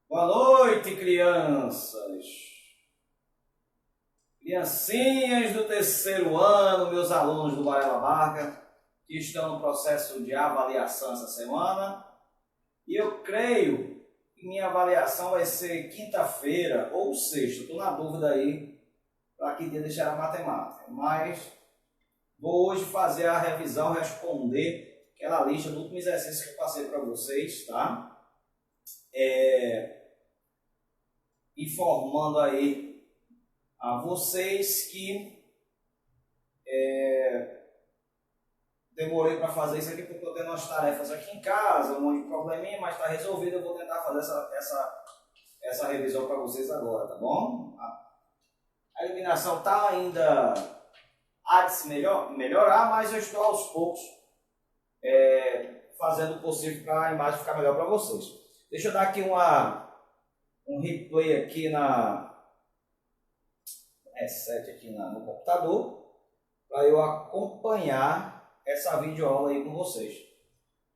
Boa noite, crianças. Criancinhas do terceiro ano, meus alunos do Varela Barca, que estão no processo de avaliação essa semana. E eu creio que minha avaliação vai ser quinta-feira ou sexta. Estou na dúvida aí para que dia deixar a matemática. Mas vou hoje fazer a revisão, responder aquela lista do último exercício que eu passei para vocês, tá? Informando aí a vocês que demorei para fazer isso aqui porque eu estou tendo umas tarefas aqui em casa, um monte de probleminha, mas está resolvido. Eu vou tentar fazer essa revisão para vocês agora, tá bom? A iluminação está ainda há de se melhorar, mas eu estou aos poucos fazendo o possível para a imagem ficar melhor para vocês. Deixa eu dar aqui um replay aqui na reset aqui no computador para eu acompanhar essa videoaula aí com vocês.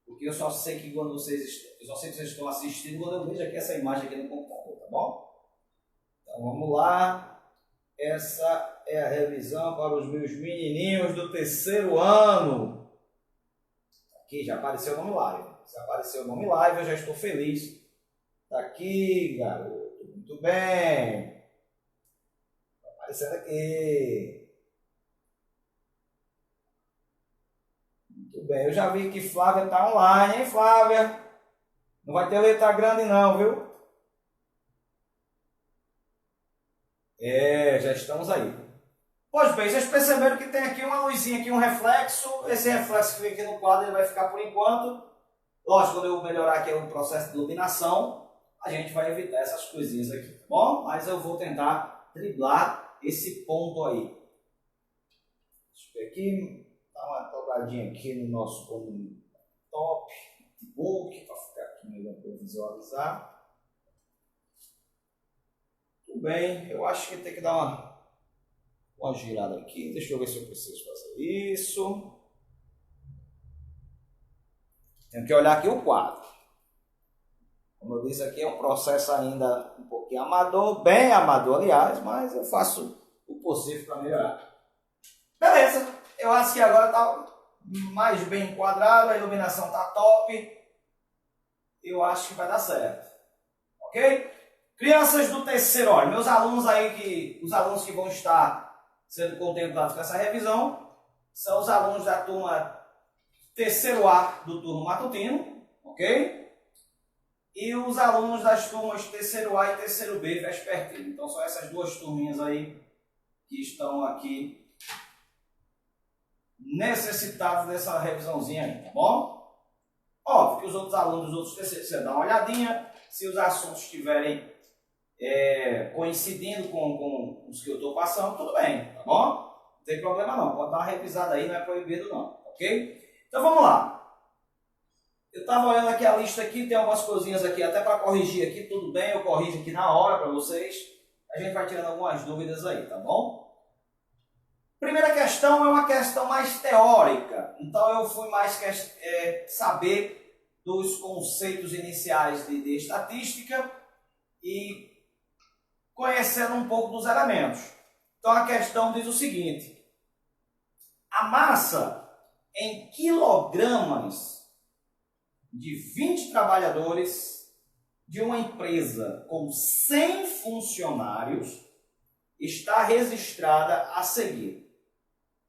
Porque eu só sei que quando vocês estão assistindo quando eu vejo aqui essa imagem aqui no computador, tá bom? Então vamos lá. Essa é a revisão para os meus menininhos do terceiro ano. Aqui já apareceu o nome live. Se apareceu o nome live, eu já estou feliz. Tá aqui, garoto. Muito bem. Tá aparecendo aqui. Muito bem. Eu já vi que Flávia tá online, hein, Flávia? Não vai ter letra grande não, viu? Já estamos aí. Pois bem, vocês perceberam que tem aqui uma luzinha, aqui um reflexo. Esse reflexo que fica aqui no quadro ele vai ficar por enquanto. Lógico, quando eu melhorar aqui o processo de iluminação, a gente vai evitar essas coisinhas aqui, tá bom? Mas eu vou tentar driblar esse ponto aí. Deixa eu ver aqui, dá uma dobradinha aqui no nosso top, notebook, para ficar aqui melhor para visualizar. Tudo bem, eu acho que tem que dar uma girada aqui. Deixa eu ver se eu preciso fazer isso. Tenho que olhar aqui o quadro. Como eu disse aqui, é um processo ainda um pouquinho amador, bem amador, aliás, mas eu faço o possível para melhorar. Beleza, eu acho que agora está mais bem enquadrado, a iluminação está top. Eu acho que vai dar certo. Ok? Crianças do terceiro ano, meus alunos aí, os alunos que vão estar sendo contemplados com essa revisão, são os alunos da turma terceiro A do turno matutino, ok? E os alunos das turmas terceiro A e terceiro B vespertino. Então são essas duas turminhas aí que estão aqui necessitados dessa revisãozinha aí, tá bom? Óbvio que os outros alunos dos outros terceiros, você dá uma olhadinha, se os assuntos estiverem coincidindo com os que eu estou passando, tudo bem, tá bom? Não tem problema não, pode dar uma revisada aí, não é proibido não, ok? Então vamos lá. Eu estava olhando aqui a lista aqui, tem algumas coisinhas aqui até para corrigir aqui, tudo bem, eu corrijo aqui na hora para vocês. A gente vai tirando algumas dúvidas aí, tá bom? Primeira questão é uma questão mais teórica, então eu fui mais saber dos conceitos iniciais de estatística e conhecendo um pouco dos elementos. Então a questão diz o seguinte: a massa em quilogramas de 20 trabalhadores de uma empresa com 100 funcionários está registrada a seguir.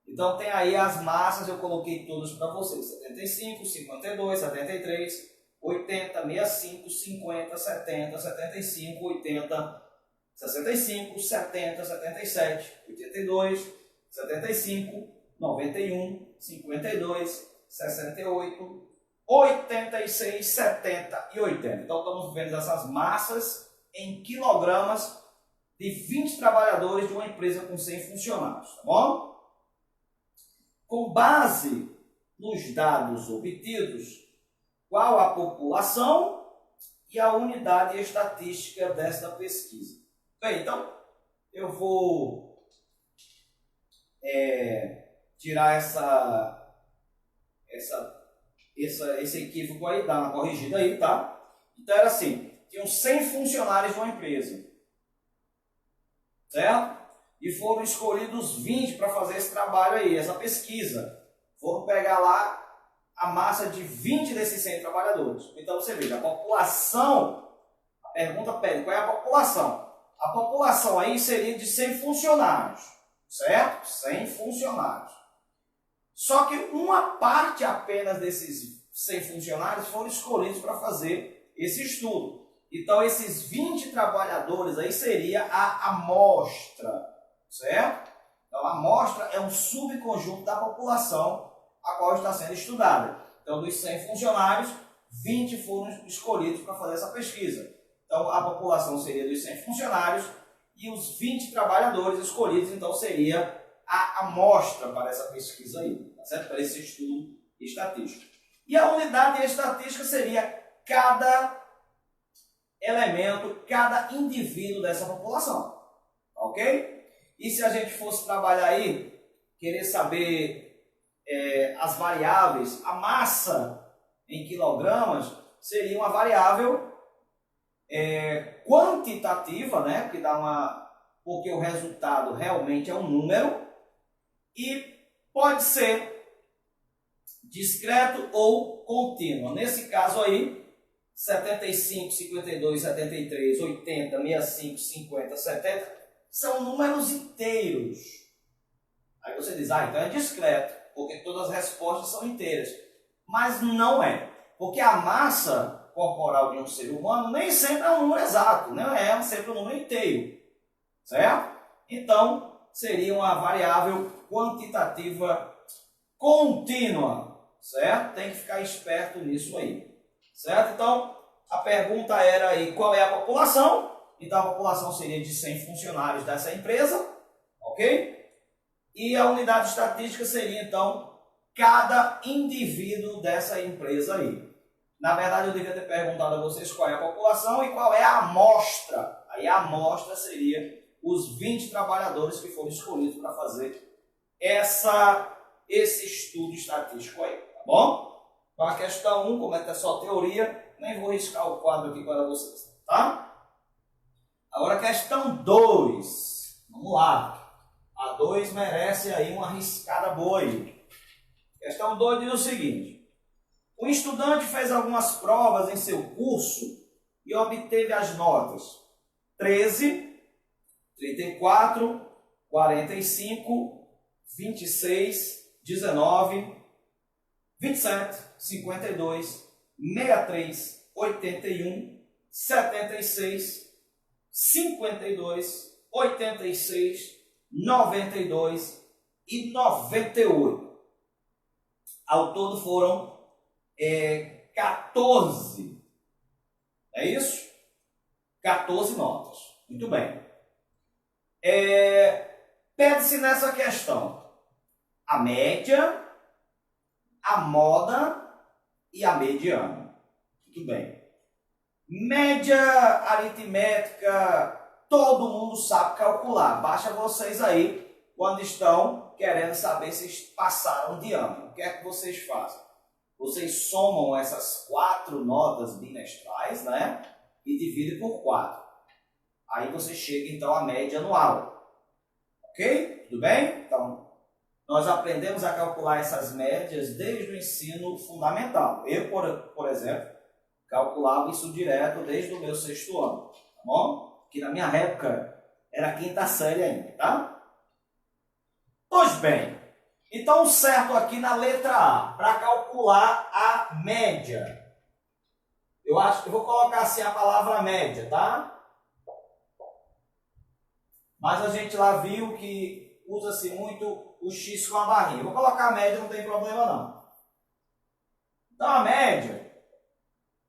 Então tem aí as massas, eu coloquei todas para vocês: 75, 52, 73, 80, 65, 50, 70, 75, 80, 65, 70, 77, 82, 75, 91, 52, 68, 86, 70 e 80. Então estamos vendo essas massas em quilogramas de 20 trabalhadores de uma empresa com 100 funcionários, tá bom? Com base nos dados obtidos, qual a população e a unidade estatística desta pesquisa? Bem, então eu vou tirar esse equívoco aí, dar uma corrigida aí, tá? Então era assim, tinham 100 funcionários de uma empresa, certo? E foram escolhidos 20 para fazer esse trabalho aí, essa pesquisa. Foram pegar lá a massa de 20 desses 100 trabalhadores. Então você veja, a população, a pergunta pede, qual é a população? A população aí seria de 100 funcionários, certo? 100 funcionários. Só que uma parte apenas desses 100 funcionários foram escolhidos para fazer esse estudo. Então esses 20 trabalhadores aí seria a amostra, certo? Então a amostra é um subconjunto da população a qual está sendo estudada. Então dos 100 funcionários, 20 foram escolhidos para fazer essa pesquisa. Então a população seria dos 100 funcionários e os 20 trabalhadores escolhidos, então seria a amostra para essa pesquisa aí, tá certo? Para esse estudo estatístico. E a unidade estatística seria cada elemento, cada indivíduo dessa população, ok? E se a gente fosse trabalhar aí, querer saber as variáveis, a massa em quilogramas seria uma variável quantitativa, né? Porque o resultado realmente é um número e pode ser discreto ou contínuo. Nesse caso aí, 75, 52, 73, 80, 65, 50, 70 são números inteiros. Aí você diz, então é discreto, porque todas as respostas são inteiras. Mas não é, porque a massa corporal de um ser humano nem sempre é um número exato, não é sempre um número inteiro, certo? Então, seria uma variável quantitativa contínua, certo? Tem que ficar esperto nisso aí, certo? Então, a pergunta era aí, qual é a população? Então, a população seria de 100 funcionários dessa empresa, ok? E a unidade estatística seria, então, cada indivíduo dessa empresa aí. Na verdade, eu devia ter perguntado a vocês qual é a população e qual é a amostra. Aí a amostra seria os 20 trabalhadores que foram escolhidos para fazer esse estudo estatístico aí, tá bom? Então, a questão 1, como é que é só teoria, nem vou riscar o quadro aqui para vocês, tá? Agora a questão 2, vamos lá. A 2 merece aí uma riscada boa aí. Questão 2 diz o seguinte: o estudante fez algumas provas em seu curso e obteve as notas 13, 34, 45, 26, 19, 27, 52, 63, 81, 76, 52, 86, 92 e 98. Ao todo foram 14. É isso? 14 notas. Muito bem. Pede-se nessa questão a média, a moda e a mediana. Muito bem. Média aritmética, todo mundo sabe calcular. Basta vocês aí, quando estão querendo saber se passaram de ano. O que é que vocês fazem? Vocês somam essas 4 notas bimestrais, né? E dividem por 4. Aí você chega, então, à média anual. Ok? Tudo bem? Então, nós aprendemos a calcular essas médias desde o ensino fundamental. Eu, por exemplo, calculava isso direto desde o meu 6º ano. Tá bom? Que na minha época era a 5ª série ainda, tá? Pois bem, então o certo aqui na letra A, para calcular a média. Eu acho que eu vou colocar assim a palavra média, tá? Mas a gente lá viu que usa-se muito o X com a barrinha. Vou colocar a média, não tem problema não. Então a média,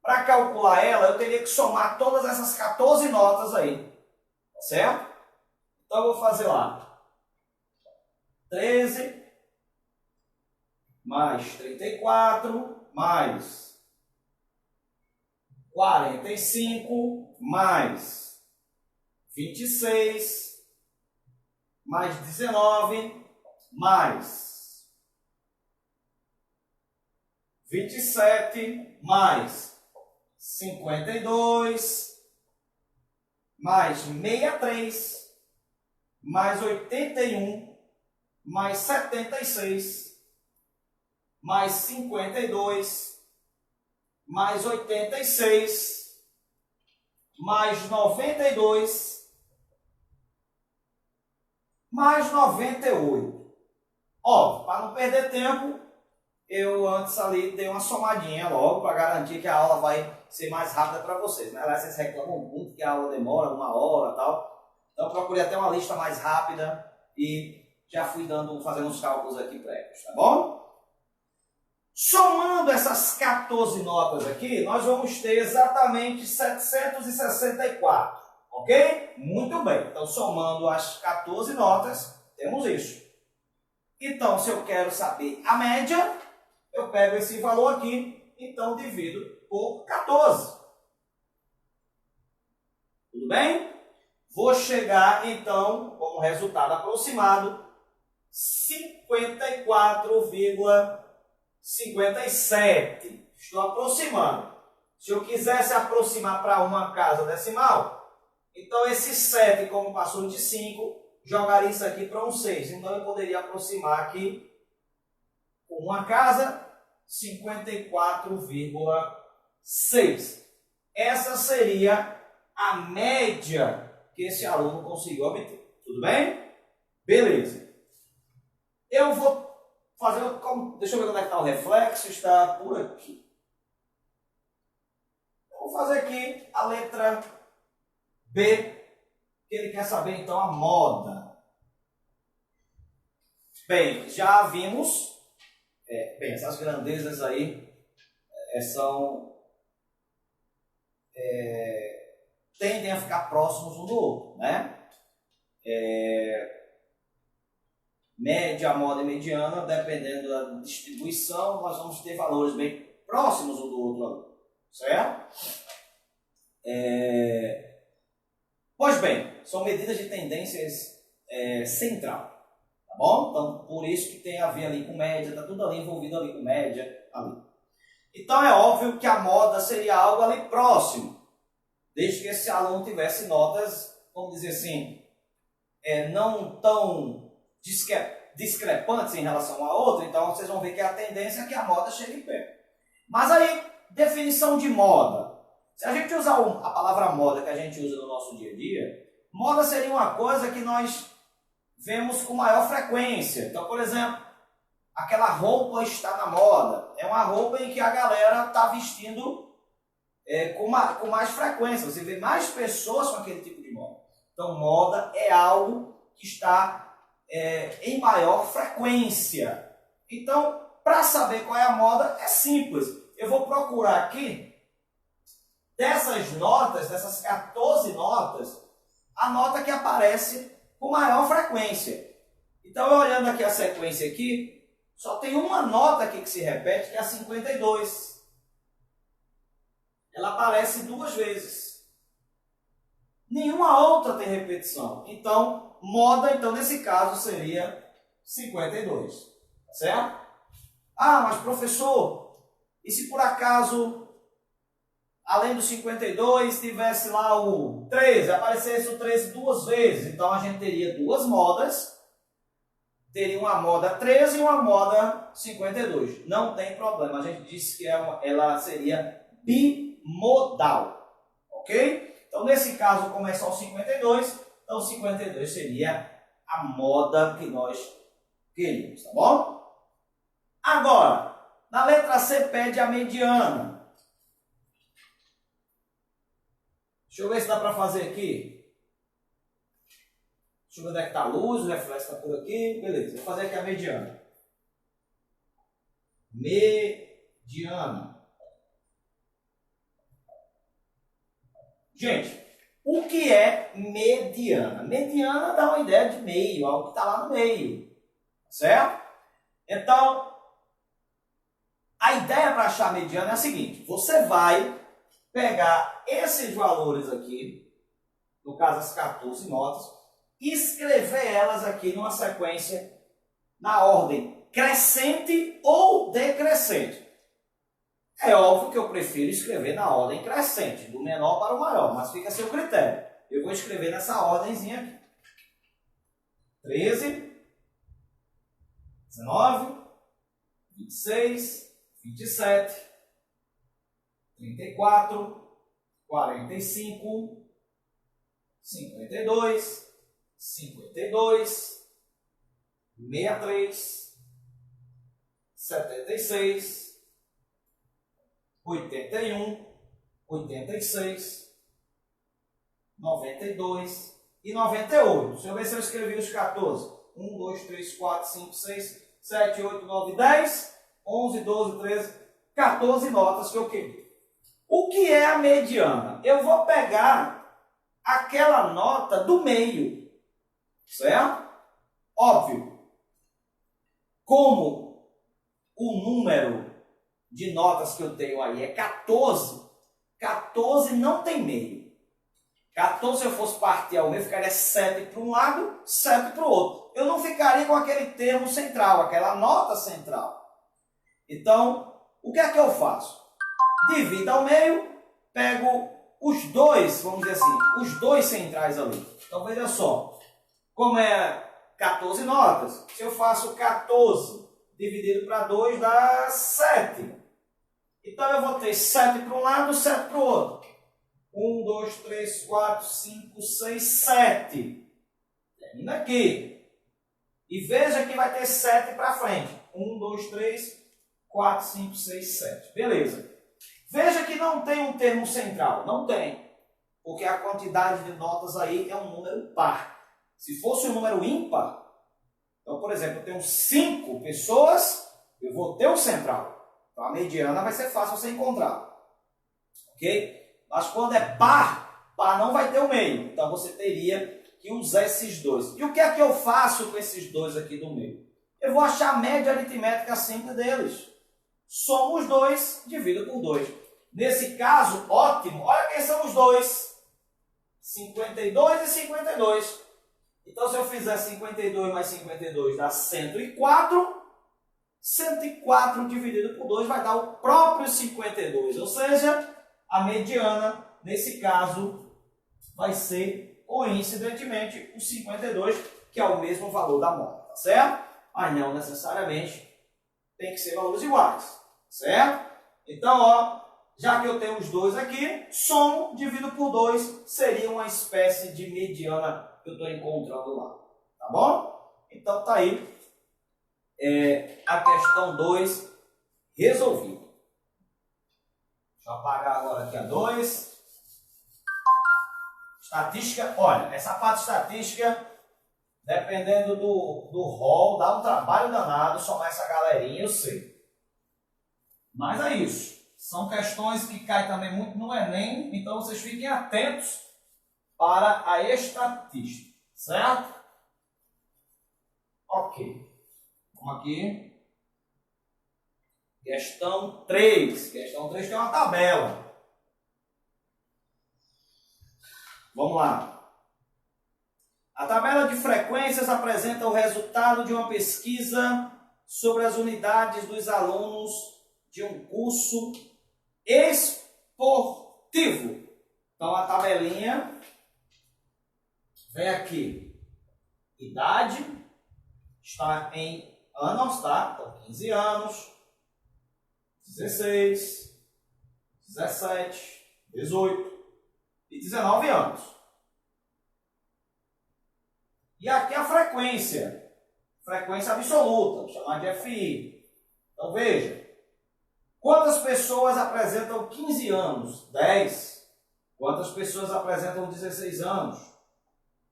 para calcular ela, eu teria que somar todas essas 14 notas aí. Tá certo? Então eu vou fazer lá 13 mais 34 mais 45 mais 26 mais 19 mais 27 mais 52, mais 63, mais 81, mais 76, mais 52, mais 86, mais 92, mais 98. Ó, para não perder tempo, eu antes ali dei uma somadinha logo para garantir que a aula vai ser mais rápida para vocês. Né? Aliás, vocês reclamam muito que a aula demora 1 hora e tal. Então eu procurei até uma lista mais rápida e já fui fazendo uns cálculos aqui prévios, tá bom? Somando essas 14 notas aqui, nós vamos ter exatamente 764, ok? Muito bem, então somando as 14 notas, temos isso. Então, se eu quero saber a média, eu pego esse valor aqui, então divido por 14. Tudo bem? Vou chegar, então, como resultado aproximado, 54,57. Estou aproximando. Se eu quisesse aproximar para uma casa decimal, então esse 7, como passou de 5, jogaria isso aqui para um 6. Então eu poderia aproximar aqui com uma casa 54,6. Essa seria a média que esse aluno conseguiu obter. Tudo bem? Beleza. Eu vou fazer, deixa eu ver onde é que está o reflexo, está por aqui. Eu vou fazer aqui a letra B, que ele quer saber então a moda. Bem, já vimos, essas grandezas aí tendem a ficar próximos um do outro, né? Média, moda e mediana, dependendo da distribuição, nós vamos ter valores bem próximos um do outro, certo? Pois bem, são medidas de tendências central, tá bom? Então, por isso que tem a ver ali com média, tá tudo ali envolvido ali com média, ali. Então, é óbvio que a moda seria algo ali próximo, desde que esse aluno tivesse notas, vamos dizer assim, não tão discrepantes em relação à outra, então vocês vão ver que a tendência é que a moda chegue perto. Mas aí, definição de moda. Se a gente usar a palavra moda que a gente usa no nosso dia a dia, moda seria uma coisa que nós vemos com maior frequência. Então, por exemplo, aquela roupa está na moda. É uma roupa em que a galera está vestindo com mais frequência. Você vê mais pessoas com aquele tipo de moda. Então, moda é algo que está em maior frequência. Então, para saber qual é a moda, é simples. Eu vou procurar aqui, dessas notas, dessas 14 notas, a nota que aparece com maior frequência. Então, eu olhando aqui a sequência aqui, só tem uma nota aqui que se repete, que é a 52. Ela aparece 2 vezes. Nenhuma outra tem repetição. Então, moda, nesse caso, seria 52. Certo? Ah, mas professor, e se por acaso, além do 52, tivesse lá o 13, aparecesse o 13 2 vezes? Então, a gente teria 2 modas. Teria uma moda 13 e uma moda 52. Não tem problema. A gente disse que ela seria bimodal. Ok? Então, nesse caso, como é só o 52, então 52 seria a moda que nós queríamos, tá bom? Agora, na letra C pede a mediana. Deixa eu ver se dá para fazer aqui. Deixa eu ver onde é que está a luz, o reflexo está por aqui. Beleza, vou fazer aqui a mediana. Mediana. Gente, o que é mediana? Mediana dá uma ideia de meio, algo que está lá no meio. Certo? Então, a ideia para achar a mediana é a seguinte. Você vai pegar esses valores aqui, no caso as 14 notas, e escrever elas aqui numa sequência na ordem crescente ou decrescente. É óbvio que eu prefiro escrever na ordem crescente, do menor para o maior, mas fica a seu critério. Eu vou escrever nessa ordemzinha aqui. 13, 19, 26, 27, 34, 45, 52, 52, 63, 76, 81, 86, 92 e 98. Deixa eu ver se eu escrevi os 14. 1, 2, 3, 4, 5, 6, 7, 8, 9, 10, 11, 12, 13, 14 notas que eu queria. O que é a mediana? Eu vou pegar aquela nota do meio, certo? Óbvio, como o número de notas que eu tenho aí é 14, 14 não tem meio. 14, se eu fosse partir ao meio, ficaria 7 para um lado, 7 para o outro. Eu não ficaria com aquele termo central, aquela nota central. Então, o que é que eu faço? Divido ao meio, pego os dois, vamos dizer assim, os dois centrais ali. Então, veja só, como é 14 notas, se eu faço 14 dividido para 2, dá 7. Então, eu vou ter 7 para um lado, 7 para o outro. 1, 2, 3, 4, 5, 6, 7. Termina aqui. E veja que vai ter 7 para frente. 1, 2, 3, 4, 5, 6, 7. Beleza. Veja que não tem um termo central. Não tem. Porque a quantidade de notas aí é um número par. Se fosse um número ímpar, então, por exemplo, eu tenho 5 pessoas, eu vou ter um central. Então, a mediana vai ser fácil você encontrar. Ok? Mas quando é par, par não vai ter o meio. Então, você teria que usar esses dois. E o que é que eu faço com esses dois aqui do meio? Eu vou achar a média aritmética simples deles. Somo os dois, divido por 2. Nesse caso, ótimo. Olha quem são os dois. 52 e 52. Então, se eu fizer 52 mais 52 dá 104. 104 dividido por 2 vai dar o próprio 52. Ou seja, a mediana, nesse caso, vai ser, coincidentemente, o 52, que é o mesmo valor da mola, tá certo? Mas não necessariamente tem que ser valores iguais, certo? Então, ó, já que eu tenho os dois aqui, somo, divido por 2, seria uma espécie de mediana que eu estou encontrando lá, tá bom? Então, tá aí a questão 2 resolvida. Deixa eu apagar agora aqui a 2. Estatística, olha, essa parte estatística, dependendo do rol, dá um trabalho danado somar essa galerinha, eu sei. Mas é isso. São questões que caem também muito no Enem, então vocês fiquem atentos para a estatística, certo? Ok. Vamos aqui. Questão 3. Questão 3 tem uma tabela. Vamos lá. A tabela de frequências apresenta o resultado de uma pesquisa sobre as unidades dos alunos de um curso esportivo. Então, a tabelinha vem aqui. Idade está em anos, tá? Então, 15 anos. 16, 17, 18 e 19 anos. E aqui a frequência. Frequência absoluta, vou chamar de FI. Então veja. Quantas pessoas apresentam 15 anos? 10. Quantas pessoas apresentam 16 anos?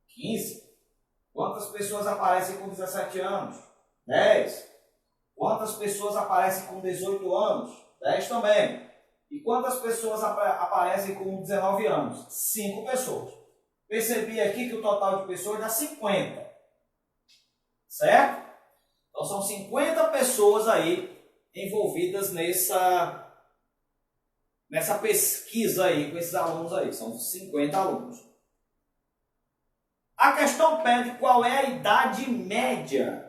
15. Quantas pessoas aparecem com 17 anos? 10. Quantas pessoas aparecem com 18 anos? 10 também. E quantas pessoas aparecem com 19 anos? 5 pessoas. Percebi aqui que o total de pessoas dá 50. Certo? Então são 50 pessoas aí envolvidas nessa pesquisa aí, com esses alunos aí. São 50 alunos. A questão pede qual é a idade média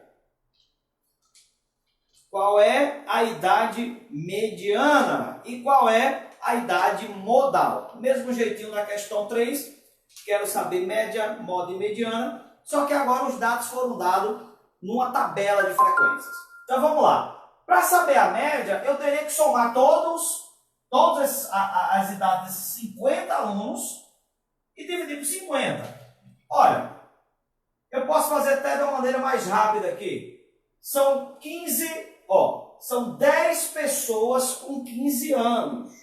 qual é a idade mediana e qual é a idade modal. Mesmo jeitinho na questão 3, quero saber média, moda e mediana, só que agora os dados foram dados numa tabela de frequências. Então vamos lá. Para saber a média, eu teria que somar todas as idades desses 50 alunos e dividir por 50. Olha, eu posso fazer até de uma maneira mais rápida aqui. São 10 pessoas com 15 anos.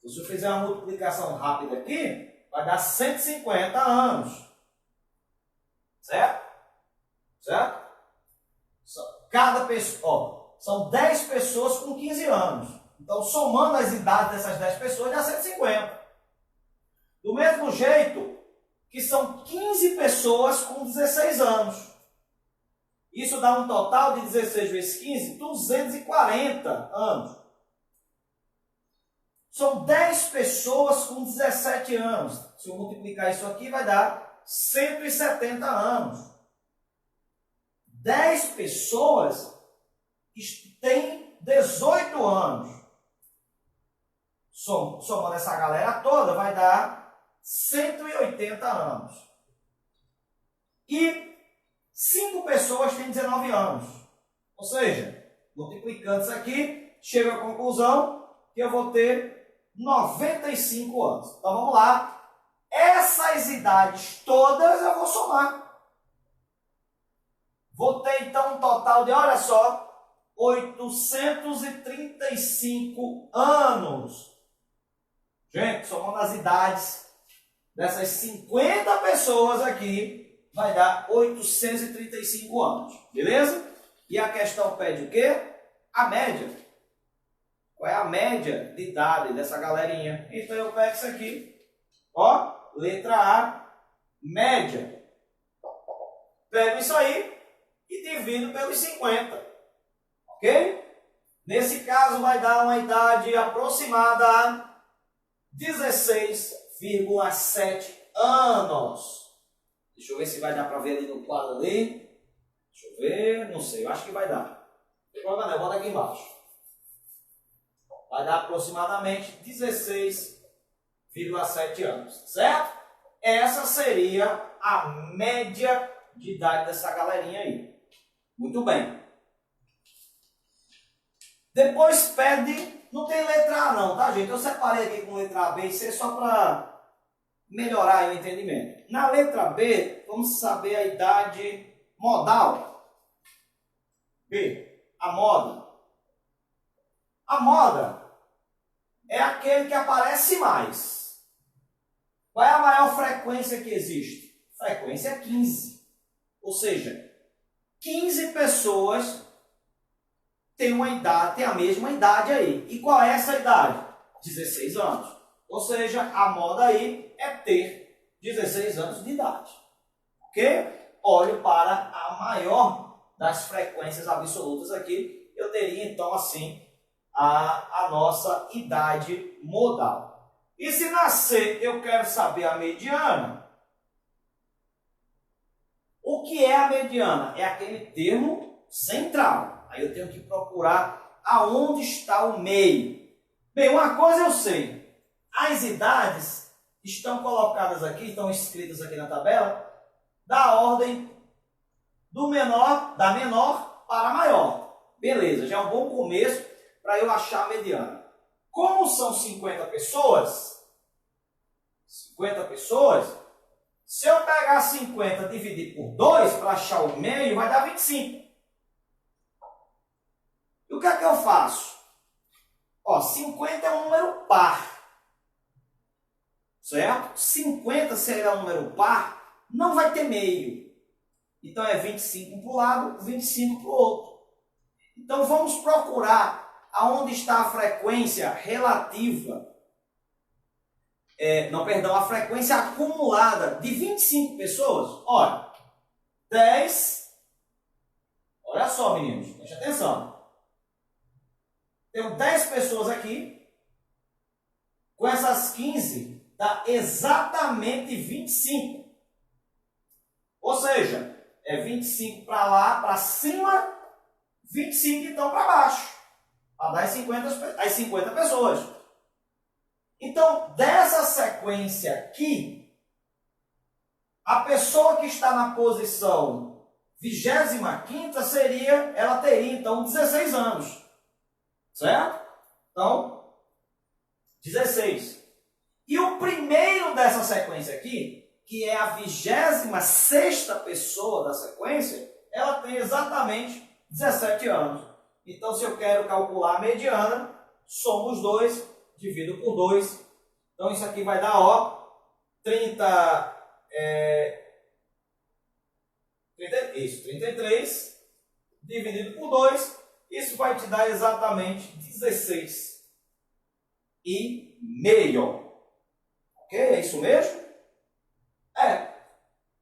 Se eu fizer uma multiplicação rápida aqui, vai dar 150 anos. Certo? Certo? Cada pessoa, são 10 pessoas com 15 anos. Então, somando as idades dessas 10 pessoas, dá 150. Do mesmo jeito que são 15 pessoas com 16 anos. Isso dá um total de 16 vezes 15, 240 anos. São 10 pessoas com 17 anos. Se eu multiplicar isso aqui, vai dar 170 anos. 10 pessoas têm 18 anos. Somando essa galera toda, vai dar 180 anos. E 5 pessoas têm 19 anos. Ou seja, multiplicando isso aqui, chego à conclusão que eu vou ter 95 anos. Então vamos lá. Essas idades todas eu vou somar. Vou ter então um total de, olha só, 835 anos. Gente, somando as idades dessas 50 pessoas aqui, vai dar 835 anos. Beleza? E a questão pede o quê? A média. Qual é a média de idade dessa galerinha? Então eu pego isso aqui. Ó, letra A, média. Pego isso aí e divido pelos 50. Ok? Nesse caso vai dar uma idade aproximada a 16,7 anos. Deixa eu ver se vai dar para ver ali no quadro ali. Deixa eu ver, não sei, eu acho que vai dar. Não tem problema não, bota aqui embaixo. Vai dar aproximadamente 16,7 anos, certo? Essa seria a média de idade dessa galerinha aí. Muito bem. Depois pede, não tem letra A não, tá gente? Eu separei aqui com letra A, B e C só para melhorar o entendimento. Na letra B, vamos saber a idade modal. B, a moda. A moda é aquele que aparece mais. Qual é a maior frequência que existe? Frequência 15. Ou seja, 15 pessoas têm uma idade, têm a mesma idade aí. E qual é essa idade? 16 anos. Ou seja, a moda aí é ter 16 anos de idade. Ok? Olho para a maior das frequências absolutas aqui. Eu teria então assim a nossa idade modal. E se nascer eu quero saber a mediana, o que é a mediana? É aquele termo central. Aí eu tenho que procurar aonde está o meio. Bem, uma coisa eu sei. As idades estão colocadas aqui, estão escritas aqui na tabela, da ordem da menor para a maior. Beleza, já é um bom começo para eu achar a mediana. Como são 50 pessoas, se eu pegar 50 e dividir por 2 para achar o meio, vai dar 25. E o que é que eu faço? Ó, 50 é um número par. Certo? 50, se ele é um número par, não vai ter meio. Então é 25 para um lado, 25 para o outro. Então vamos procurar aonde está a frequência relativa. A frequência acumulada de 25 pessoas. Olha, 10. Olha só, meninos, preste atenção. Tenho 10 pessoas aqui. Com essas 15, dá exatamente 25. Ou seja, é 25 para lá, para cima, 25 então para baixo, para dar as 50 pessoas. Então, dessa sequência aqui, a pessoa que está na posição 25ª ela teria então 16 anos, certo? Então, 16. E o primeiro dessa sequência aqui, que é a 26ª pessoa da sequência, ela tem exatamente 17 anos. Então, se eu quero calcular a mediana, somo os dois, divido por 2. Então, isso aqui vai dar, ó, 33 dividido por 2. Isso vai te dar exatamente 16 e meio. Ok? É isso mesmo?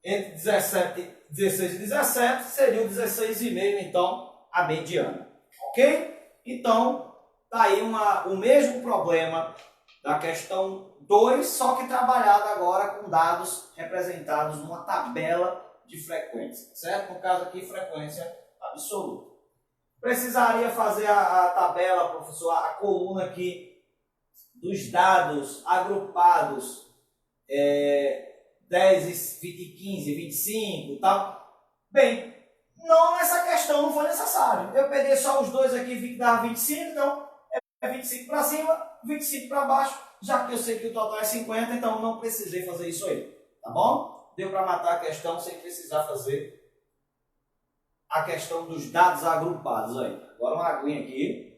Entre 16 e 17 seria o 16,5, então, a mediana. Ok? Então, tá aí o mesmo problema da questão 2, só que trabalhado agora com dados representados numa tabela de frequência, certo? No caso aqui, frequência absoluta. Precisaria fazer a tabela, professor, a coluna aqui dos dados agrupados 10, 20, 15, 25 e tal. Bem, não, nessa questão não foi necessário. Eu peguei só os dois aqui e vi que dava 25, então é 25 para cima, 25 para baixo, já que eu sei que o total é 50, então não precisei fazer isso aí, tá bom? Deu para matar a questão sem precisar fazer a questão dos dados agrupados aí. Agora uma aguinha aqui.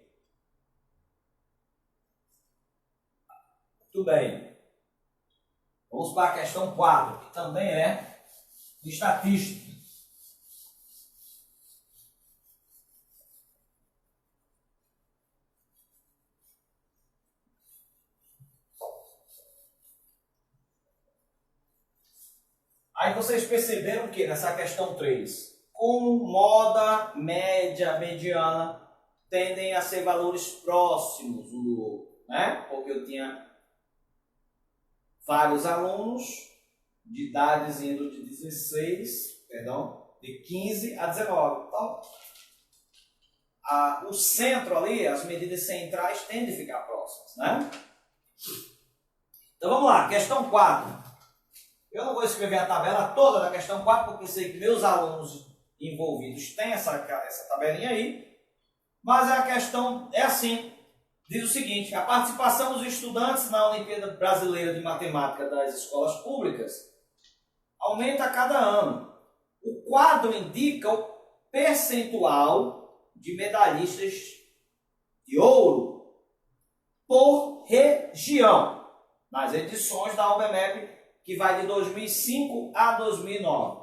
Muito bem. Vamos para a questão 4, que também é de estatística. Aí vocês perceberam que nessa questão 3, como moda, média, mediana tendem a ser valores próximos um do outro, né? Porque eu tinha vários alunos de idades indo de 15 a 19. Então, o centro ali, as medidas centrais tendem a ficar próximas, né? Então vamos lá, questão 4. Eu não vou escrever a tabela toda da questão 4, porque sei que meus alunos envolvidos têm essa tabelinha aí, mas a questão é assim, diz o seguinte: a participação dos estudantes na Olimpíada Brasileira de Matemática das escolas públicas aumenta a cada ano. O quadro indica o percentual de medalhistas de ouro por região nas edições da UBMEP, que vai de 2005 a 2009.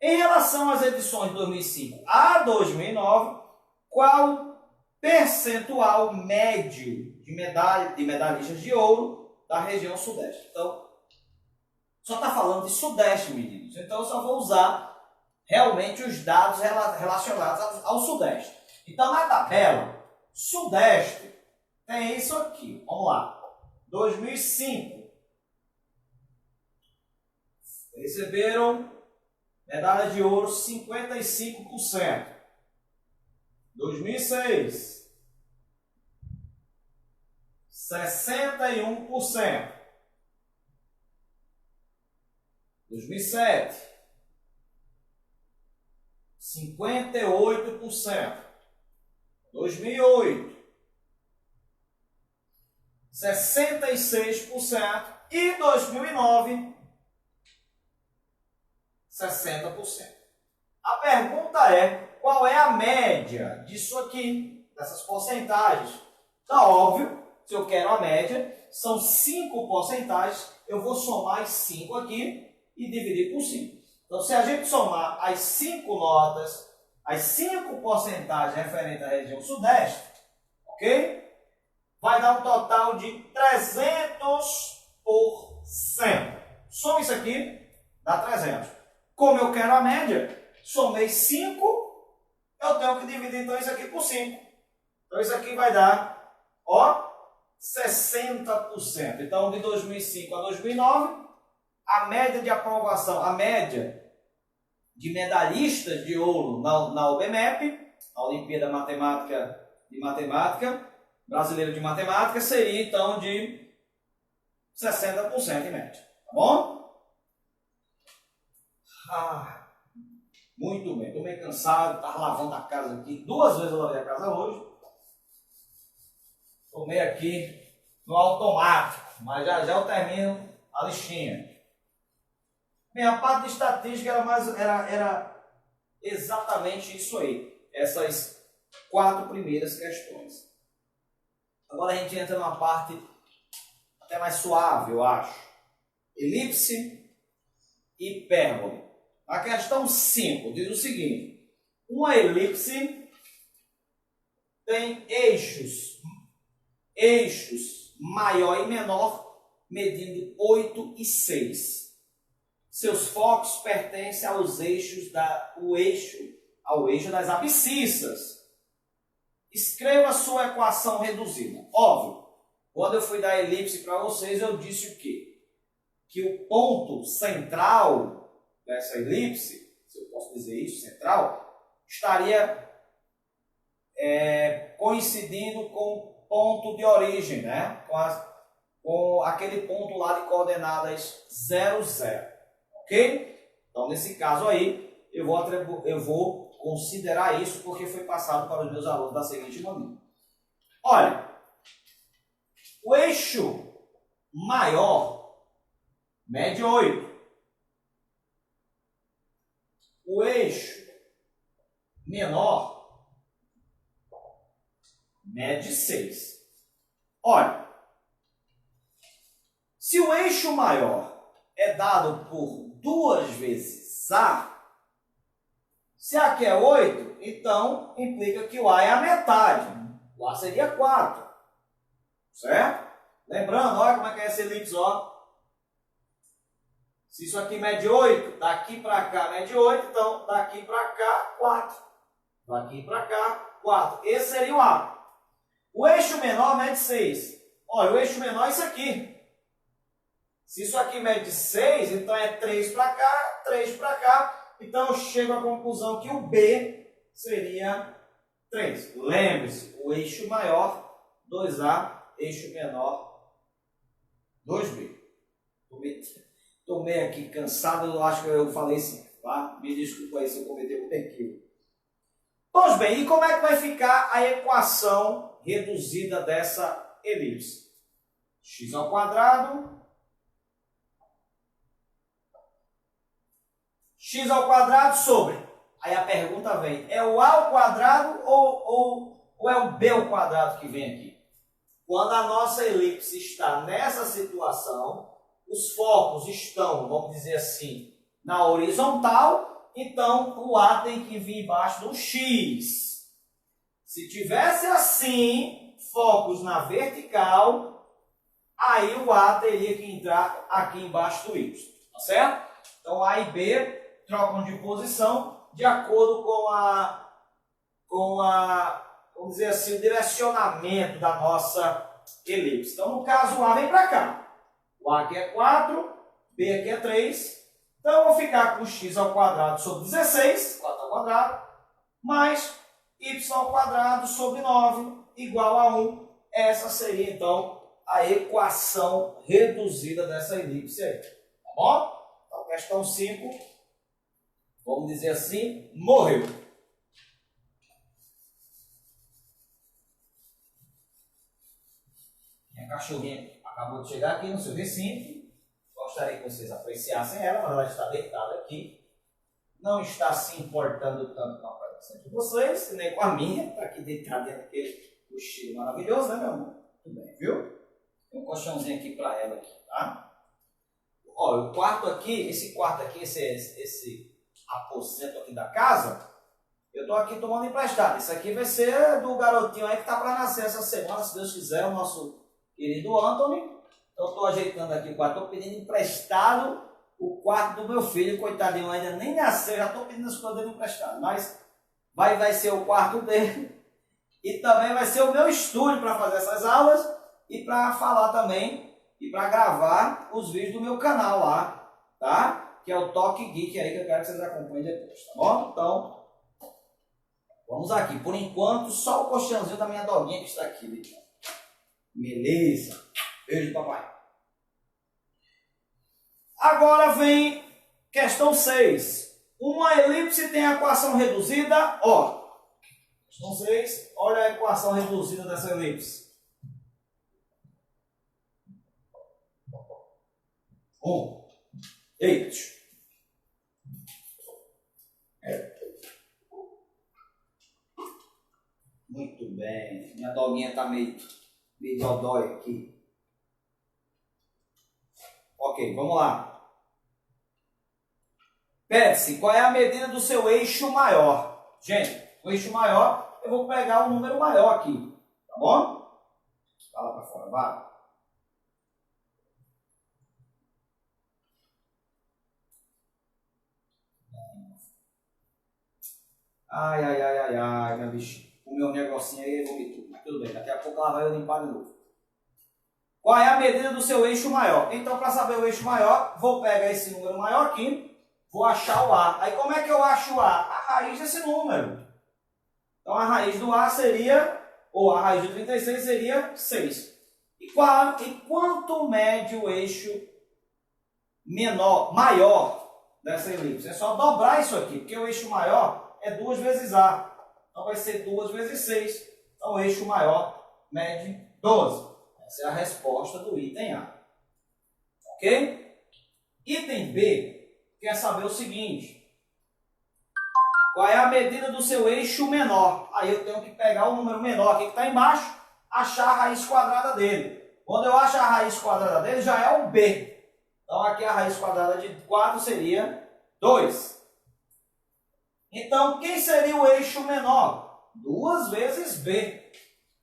Em relação às edições de 2005 a 2009, qual percentual médio de medalhistas de ouro da região sudeste? Então, só está falando de sudeste, meninos. Então, eu só vou usar realmente os dados relacionados ao sudeste. Então, na tabela, sudeste tem isso aqui. Vamos lá. 2005. Receberam medalha de ouro 55%. 2006, 61%. 2007, 58%. 2008, 66%. E 2009, 60%. A pergunta é, qual é a média disso aqui, dessas porcentagens? Tá óbvio, se eu quero a média, são 5 porcentagens, eu vou somar as 5 aqui e dividir por 5. Então, se a gente somar as 5 notas, as 5 porcentagens referentes à região sudeste, ok? Vai dar um total de 300%. Soma isso aqui, dá 300. Como eu quero a média, somei 5, eu tenho que dividir então isso aqui por 5. Então isso aqui vai dar, ó, 60%. Então de 2005 a 2009, a média de aprovação, a média de medalhistas de ouro na UBMEP a Olimpíada Brasileira de Matemática seria então de 60% em média, tá bom? Muito bem, estou meio cansado, estava lavando a casa aqui, 2 vezes eu lavei a casa hoje. Estou meio aqui no automático, mas já já eu termino a listinha. Bem, a parte de estatística era exatamente isso aí, essas 4 primeiras questões. Agora a gente entra numa parte até mais suave, eu acho. Elipse e hipérbole. A questão 5 diz o seguinte: uma elipse tem eixos maior e menor, medindo 8 e 6. Seus focos pertencem aos ao eixo das abscissas. Escreva sua equação reduzida. Óbvio, quando eu fui dar elipse para vocês, eu disse o quê? Que o ponto central dessa elipse, se eu posso dizer isso, central, estaria coincidindo com o ponto de origem, né? Com aquele ponto lá de coordenadas 0, 0. Ok? Então, nesse caso aí, eu vou considerar isso porque foi passado para os meus alunos da seguinte maneira. Olha, o eixo maior mede 8. O eixo menor mede 6. Olha, se o eixo maior é dado por 2 vezes A, se A aqui é 8, então implica que o A é a metade. O A seria 4. Certo? Lembrando, olha como é que é essa elipse, ó. Se isso aqui mede 8, daqui para cá mede 8, então daqui para cá 4. Daqui para cá 4. Esse seria o A. O eixo menor mede 6. Olha, o eixo menor é isso aqui. Se isso aqui mede 6, então é 3 para cá, 3 para cá. Então eu chego à conclusão que o B seria 3. Lembre-se, o eixo maior 2A, eixo menor 2B. Estou meio aqui cansado, eu acho que eu falei sim, tá? Me desculpa aí se eu cometi um equívoco. Pois bem, e como é que vai ficar a equação reduzida dessa elipse? X ao quadrado sobre. Aí a pergunta vem, é o A ao quadrado ou é o B ao quadrado que vem aqui? Quando a nossa elipse está nessa situação, os focos estão, vamos dizer assim, na horizontal, então o A tem que vir embaixo do X. Se tivesse assim, focos na vertical, aí o A teria que entrar aqui embaixo do Y, tá certo? Então A e B trocam de posição de acordo vamos dizer assim, o direcionamento da nossa elipse. Então, no caso, o A vem para cá. O A aqui é 4, B aqui é 3. Então, eu vou ficar com x ao quadrado sobre 16, 4 ao quadrado, mais y ao quadrado sobre 9, igual a 1. Essa seria, então, a equação reduzida dessa elipse aí. Tá bom? Então, questão 5, vamos dizer assim, morreu. Minha cachorrinha acabou de chegar aqui no seu recinto. Gostaria que vocês apreciassem ela, mas ela está deitada aqui. Não está se importando tanto com a presença de vocês, nem com a minha. Está aqui deitada dentro daquele cochilo maravilhoso, né, meu amor? Tudo bem, viu? Tem um colchãozinho aqui para ela, aqui, tá? Ó, o quarto aqui, esse aposento aqui da casa, eu estou aqui tomando emprestado. Isso aqui vai ser do garotinho aí que está para nascer essa semana, se Deus quiser, o nosso querido Anthony. Então, estou ajeitando aqui o quarto, estou pedindo emprestado o quarto do meu filho, coitadinho, ainda nem nasceu, já estou pedindo as coisas dele emprestado, mas vai ser o quarto dele e também vai ser o meu estúdio para fazer essas aulas e para falar também e para gravar os vídeos do meu canal lá, tá? Que é o Toque Geek aí, que eu quero que vocês acompanhem depois, tá bom? Então, Vamos aqui. Por enquanto, só o colchãozinho da minha doguinha que está aqui. Beleza. Beijo, papai. Agora vem questão 6. Uma elipse tem a equação reduzida. Ó, questão 6. Olha a equação reduzida dessa elipse. 1. Eita. Muito bem. Minha doguinha está meio dodói aqui. Ok, vamos lá. Pede-se qual é a medida do seu eixo maior. Gente, o eixo maior, eu vou pegar um número maior aqui. Tá bom? Vai lá para fora, vai. Ai, minha bichinha. O meu negocinho aí vomitou. Mas tudo bem, daqui a pouco ela vai limpar de novo. Qual é a medida do seu eixo maior? Então, para saber o eixo maior, vou pegar esse número maior aqui, vou achar o A. Aí, como é que eu acho o A? A raiz desse número. Então, a raiz do A seria, ou a raiz de 36 seria 6. E quanto mede o eixo maior dessa elipse? É só dobrar isso aqui, porque o eixo maior é 2 vezes A. Então, vai ser 2 vezes 6. Então, o eixo maior mede 12. Essa é a resposta do item A. Ok? Item B quer saber o seguinte. Qual é a medida do seu eixo menor? Aí eu tenho que pegar o número menor aqui que está embaixo, achar a raiz quadrada dele. Quando eu acho a raiz quadrada dele, já é o B. Então aqui a raiz quadrada de 4 seria 2. Então, quem seria o eixo menor? 2 vezes B.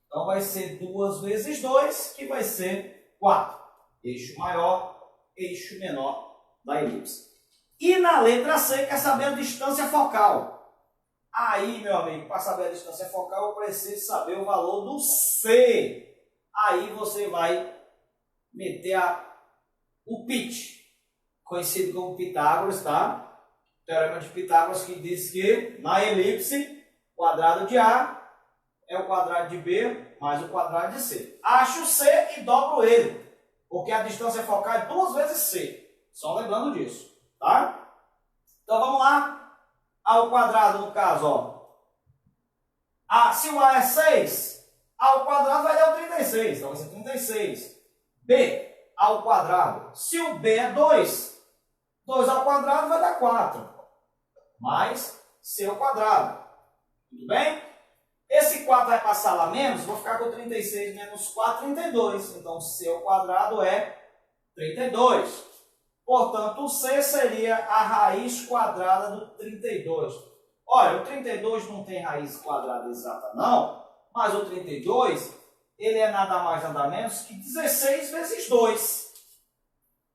Então, vai ser 2 vezes 2, que vai ser 4. Eixo maior, eixo menor da elipse. E na letra C, quer saber a distância focal. Aí, meu amigo, para saber a distância focal, eu preciso saber o valor do C. Aí você vai meter o pitch, conhecido como Pitágoras, tá? Teorema de Pitágoras, que diz que na elipse, o quadrado de A é o quadrado de B mais o quadrado de C. Acho C e dobro ele, porque a distância focal é 2 vezes C. Só lembrando disso, tá? Então vamos lá. A ao quadrado, no caso, ó. Se o A é 6, A ao quadrado vai dar o 36. Então vai ser 36. B ao quadrado. Se o B é 2, 2 ao quadrado vai dar 4. Mais C ao quadrado. Tudo bem? Esse 4 vai passar lá menos, vou ficar com 36 menos 4, 32. Então, C ao quadrado é 32. Portanto, o C seria a raiz quadrada do 32. Olha, o 32 não tem raiz quadrada exata, não. Mas o 32, ele é nada mais, nada menos que 16 vezes 2.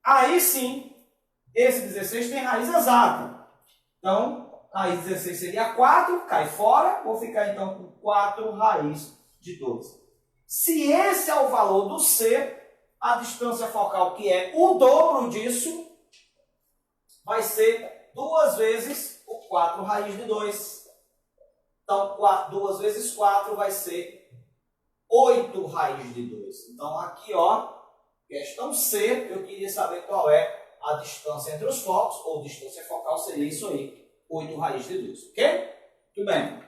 Aí sim, esse 16 tem raiz exata. Então, raiz de 16 seria 4, cai fora, vou ficar então com 4 raiz de 12. Se esse é o valor do C, a distância focal, que é o dobro disso, vai ser 2 vezes o 4 raiz de 2. Então, 2 vezes 4 vai ser 8 raiz de 2. Então, aqui, ó, questão C, eu queria saber qual é a distância entre os focos, ou distância focal seria isso aí, 8 raiz de 2, ok? Muito bem.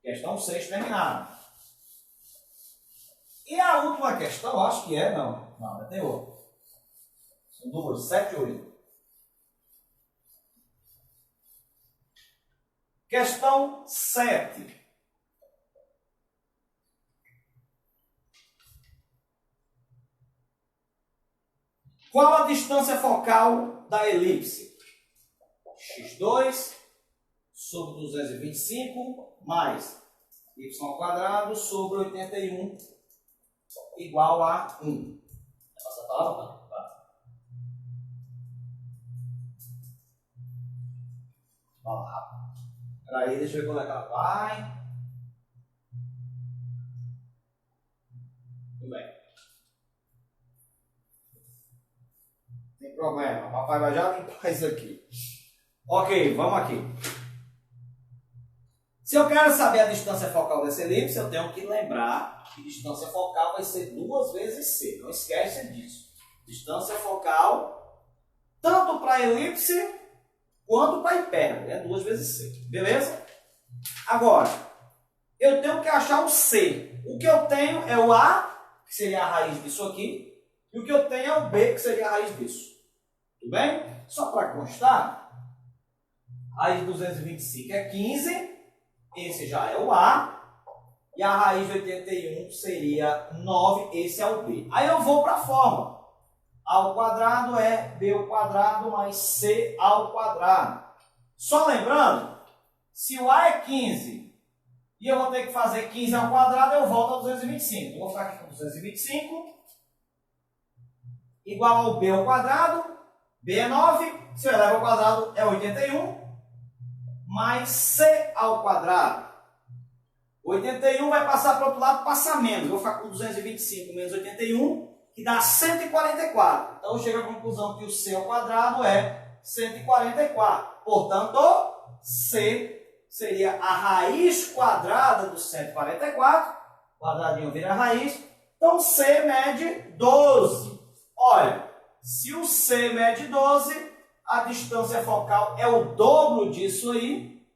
Questão 6 terminada. E a última questão, acho que é, não, ainda tem outra. São duas, 7 e 8. Questão 7. Qual a distância focal da elipse? x2 sobre 225 mais y ao quadrado sobre 81 igual a 1. Passa a palavra? Vamos lá. Espera aí, deixa eu ver quando é que ela vai. Tudo bem. Não tem problema. O papai vai já limpar isso aqui. Ok, vamos aqui. Se eu quero saber a distância focal dessa elipse, eu tenho que lembrar que distância focal vai ser 2 vezes c. Não esquece disso. Distância focal, tanto para a elipse quanto para a hipérbole. É 2 vezes c. Beleza? Agora, eu tenho que achar o c. O que eu tenho é o a, que seria a raiz disso aqui, e o que eu tenho é o b, que seria a raiz disso. Tudo bem? Só para constar, a raiz de 225 é 15, esse já é o a, e a raiz de 81 seria 9, esse é o b. Aí eu vou para a fórmula. A ao quadrado é b ao quadrado mais c ao quadrado. Só lembrando, se o a é 15 e eu vou ter que fazer 15 ao quadrado, eu volto a 225. Eu vou ficar aqui com 225 igual ao b ao quadrado. B é 9, se eu elevo ao quadrado é 81, mais c ao quadrado. 81 vai passar para o outro lado, passa menos. Eu vou ficar com 225 menos 81, que dá 144. Então, eu chego à conclusão que o c ao quadrado é 144. Portanto, c seria a raiz quadrada do 144. Quadradinho vira a raiz. Então, c mede 12. Olha, se o c mede 12, a distância focal é o dobro disso aí.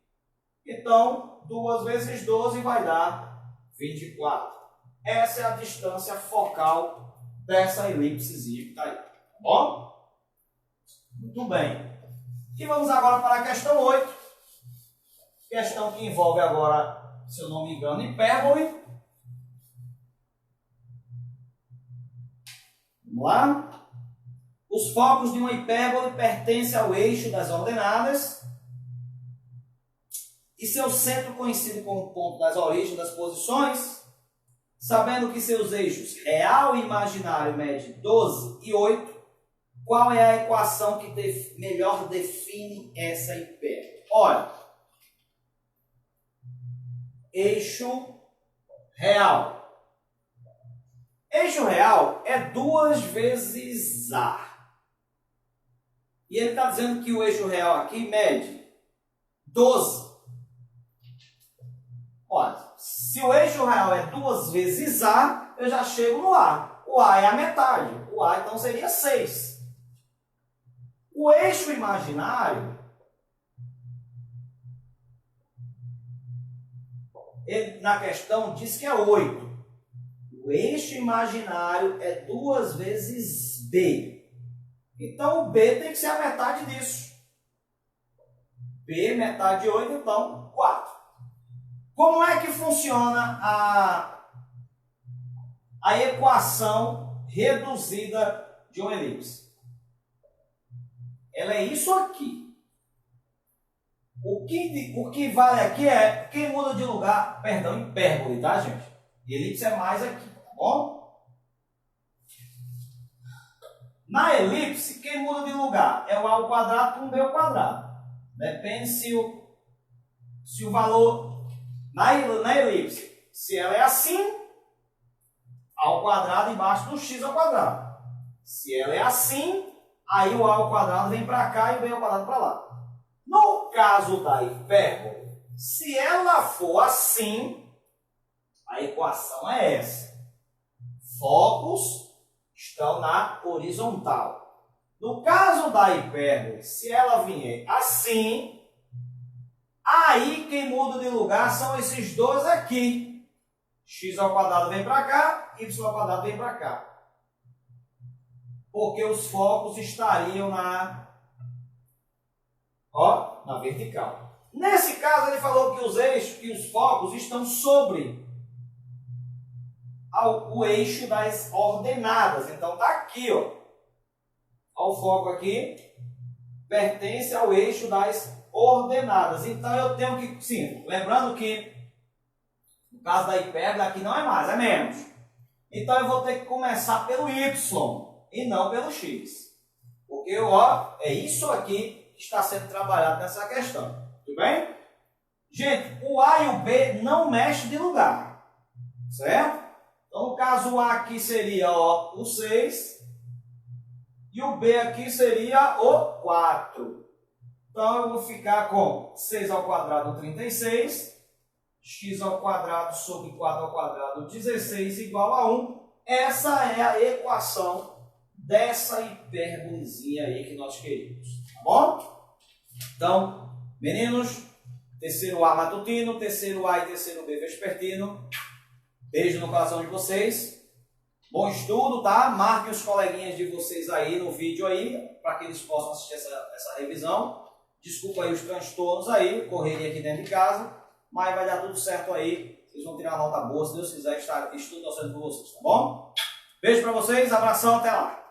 Então, 2 vezes 12 vai dar 24. Essa é a distância focal dessa elipsezinha que está aí. Tá bom? Muito bem. E vamos agora para a questão 8. Questão que envolve agora, se eu não me engano, hipérbole. Vamos lá? Os focos de uma hipérbole pertencem ao eixo das ordenadas e seu centro coincide com o ponto das origens das posições, sabendo que seus eixos real e imaginário medem 12 e 8, qual é a equação que melhor define essa hipérbole? Olha, eixo real. Eixo real é 2 vezes A. E ele está dizendo que o eixo real aqui mede 12. Olha, se o eixo real é 2 vezes A, eu já chego no A. O A é a metade. O A, então, seria 6. O eixo imaginário, ele, na questão, diz que é 8. O eixo imaginário é 2 vezes B. Então, o B tem que ser a metade disso. B, metade de 8, então, 4. Como é que funciona a equação reduzida de uma elipse? Ela é isso aqui. O que vale aqui é quem muda de lugar, perdão, hipérbole, tá, gente? Elipse é mais aqui, tá bom? Na elipse, quem muda de lugar é o a ao quadrado com o b ao quadrado. Depende se o valor na elipse, se ela é assim, a ao quadrado embaixo do x ao quadrado. Se ela é assim, aí o a ao quadrado vem para cá e o b ao quadrado para lá. No caso da hipérbole, se ela for assim, a equação é essa. Focos estão na horizontal. No caso da hipérbole, se ela vier assim, aí quem muda de lugar são esses dois aqui. X ao quadrado vem para cá, y ao quadrado vem para cá. Porque os focos estariam na vertical. Nesse caso, ele falou que os eixos, que os focos estão sobre o eixo das ordenadas. Então, está aqui, ó. O foco aqui pertence ao eixo das ordenadas. Então, eu tenho que... Sim, lembrando que no caso da hipérbole, aqui não é mais, é menos. Então, eu vou ter que começar pelo y e não pelo x. Porque, ó, é isso aqui que está sendo trabalhado nessa questão. Tudo bem? Gente, o A e o B não mexem de lugar. Certo? Então, no caso, o A aqui seria ó, o 6 e o B aqui seria o 4. Então, eu vou ficar com 6 ao quadrado, 36, x ao quadrado sobre 4 ao quadrado, 16 igual a 1. Essa é a equação dessa hipérbolezinha aí que nós queríamos, tá bom? Então, meninos, terceiro A matutino, terceiro A e terceiro B vespertino. Beijo no coração de vocês. Bom estudo, tá? Marquem os coleguinhas de vocês aí no vídeo aí, para que eles possam assistir essa revisão. Desculpa aí os transtornos aí, correria aqui dentro de casa, mas vai dar tudo certo aí. Vocês vão tirar uma nota boa, se Deus quiser, estou torcendo por vocês, tá bom? Beijo para vocês, abração, até lá.